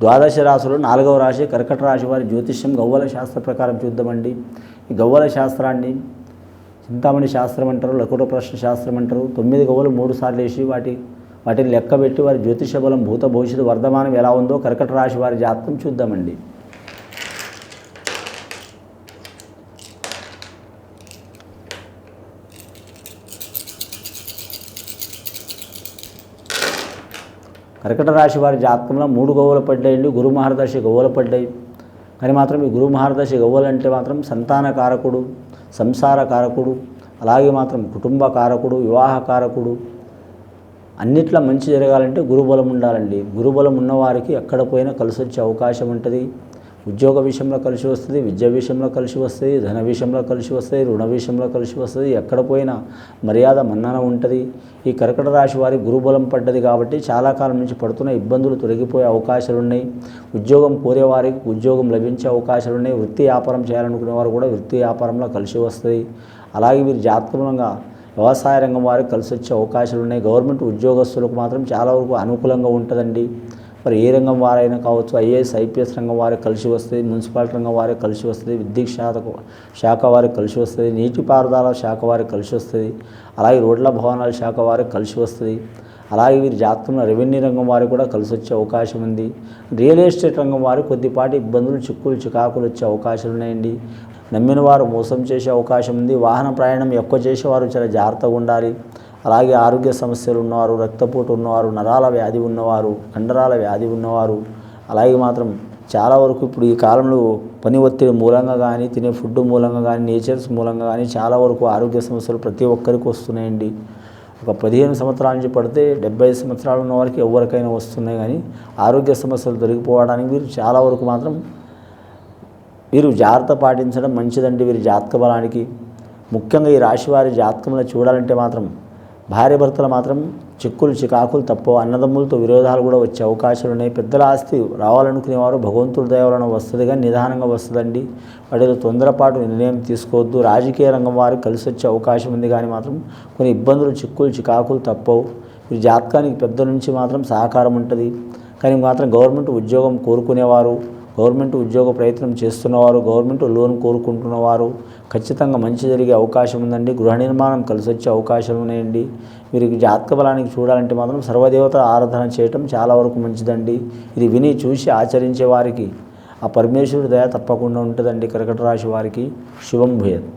ద్వాదశ రాశులు 4వ రాశి కర్కట రాశి వారి జ్యోతిష్యం గవ్వల శాస్త్ర ప్రకారం చూద్దామండి. ఈ గవ్వల శాస్త్రాన్ని చింతామణి శాస్త్రం అంటారు, లకుట ప్రశ్న శాస్త్రం అంటారు. 9 గవ్వలు 3 సార్లు వేసి వాటిని లెక్కబెట్టి వారి జ్యోతిష బలం భూత భవిష్యత్తు వర్ధమానం ఎలా ఉందో కర్కట రాశి వారి జాతకం చూద్దామండి. కర్కట రాశి వారి జాతకంలో 3 గవ్వలు పడ్డాయండి. గురు మహర్దశ గవ్వలు పడ్డాయి. కానీ మాత్రం ఈ గురు మహర్దశ గవ్వలు అంటే మాత్రం సంతాన కారకుడు, సంసార కారకుడు, అలాగే మాత్రం కుటుంబ కారకుడు, వివాహ కారకుడు, అన్నిట్లా మంచి జరగాలంటే గురుబలం ఉండాలండి. గురుబలం ఉన్నవారికి ఎక్కడ పోయినా కలిసి వచ్చే అవకాశం ఉంటుంది. ఉద్యోగ విషయంలో కలిసి వస్తుంది, విద్య విషయంలో కలిసి వస్తుంది, ధన విషయంలో కలిసి వస్తుంది, రుణ విషయంలో కలిసి వస్తుంది. ఎక్కడ పోయినా మర్యాద మన్నన ఉంటుంది. ఈ కర్కట రాశి వారి గురుబలం పడ్డది కాబట్టి చాలా కాలం నుంచి పడుతున్న ఇబ్బందులు తొలగిపోయే అవకాశాలు ఉన్నాయి. ఉద్యోగం కోరేవారికి ఉద్యోగం లభించే అవకాశాలు ఉన్నాయి. వృత్తి వ్యాపారం చేయాలనుకునే వారు కూడా వృత్తి వ్యాపారంలో కలిసి వస్తుంది. అలాగే వీరు జాతకంగా వ్యవసాయ రంగం వారికి కలిసి వచ్చే అవకాశాలు ఉన్నాయి. గవర్నమెంట్ ఉద్యోగస్తులకు మాత్రం చాలా వరకు అనుకూలంగా ఉంటుందండి. మరి ఏ రంగం వారైనా కావచ్చు, ఐఏఎస్ ఐపీఎస్ రంగం వారికి కలిసి వస్తుంది, మున్సిపాలిటీ రంగం వారికి కలిసి వస్తుంది, విద్యుత్ శాఖ వారికి కలిసి వస్తుంది, నీటిపారుదల శాఖ వారికి కలిసి వస్తుంది, అలాగే రోడ్ల భవనాల శాఖ వారికి కలిసి వస్తుంది. అలాగే వీరి జాతకంలో రెవెన్యూ రంగం వారికి కూడా కలిసి వచ్చే అవకాశం ఉంది. రియల్ ఎస్టేట్ రంగం వారికి కొద్దిపాటి ఇబ్బందులు, చిక్కులు, చికాకులు వచ్చే అవకాశాలు ఉన్నాయండి. నమ్మిన వారు మోసం చేసే అవకాశం ఉంది. వాహన ప్రయాణం ఎక్కువ చేసేవారు చాలా జాగ్రత్తగా ఉండాలి. అలాగే ఆరోగ్య సమస్యలు ఉన్నవారు, రక్తపోటు ఉన్నవారు, నరాల వ్యాధి ఉన్నవారు, కండరాల వ్యాధి ఉన్నవారు, అలాగే మాత్రం చాలా వరకు ఇప్పుడు ఈ కాలంలో పని ఒత్తిడి మూలంగా కానీ, తినే ఫుడ్ మూలంగా కానీ, నేచర్స్ మూలంగా కానీ చాలా వరకు ఆరోగ్య సమస్యలు ప్రతి ఒక్కరికి వస్తున్నాయండి. ఒక 15 సంవత్సరాల నుంచి పడితే 75 సంవత్సరాలు ఉన్న వారికి ఎవరికైనా వస్తున్నాయి. కానీ ఆరోగ్య సమస్యలు తొలగిపోవడానికి వీరు చాలా వరకు మాత్రం వీరు జాగ్రత్త పాటించడం మంచిదండి. వీరి జాతక బలానికి ముఖ్యంగా ఈ రాశి వారి జాతకంలో చూడాలంటే మాత్రం భార్య భర్తలు మాత్రం చిక్కులు చికాకులు తప్ప, అన్నదమ్ములతో విరోధాలు కూడా వచ్చే అవకాశాలు ఉన్నాయి. పెద్దల ఆస్తి రావాలనుకునేవారు భగవంతుడి దయ వలన వస్తుంది, కానీ నిదానంగా వస్తుందండి. వాటిలో తొందరపాటు నిర్ణయం తీసుకోవద్దు. రాజకీయ రంగం వారికి కలిసి వచ్చే అవకాశం ఉంది, కానీ మాత్రం కొన్ని ఇబ్బందులు, చిక్కులు చికాకులు తప్పవు. ఈ జాతకానికి పెద్ద నుంచి మాత్రం సహకారం ఉంటుంది. కానీ మాత్రం గవర్నమెంట్ ఉద్యోగం కోరుకునేవారు, గవర్నమెంట్ ఉద్యోగ ప్రయత్నం చేస్తున్నవారు, గవర్నమెంట్ లోన్ కోరుకుంటున్నవారు ఖచ్చితంగా మంచి జరిగే అవకాశం ఉందండి. గృహ నిర్మాణం కలిసి వచ్చే అవకాశాలు ఉన్నాయండి. వీరికి జాతక బలానికి చూడాలంటే మాత్రం సర్వదేవత ఆరాధన చేయటం చాలా వరకు మంచిదండి. ఇది విని చూసి ఆచరించే వారికి ఆ పరమేశ్వరుడి దయ తప్పకుండా ఉంటుందండి. కర్కట రాశి వారికి శుభం భూయాత్.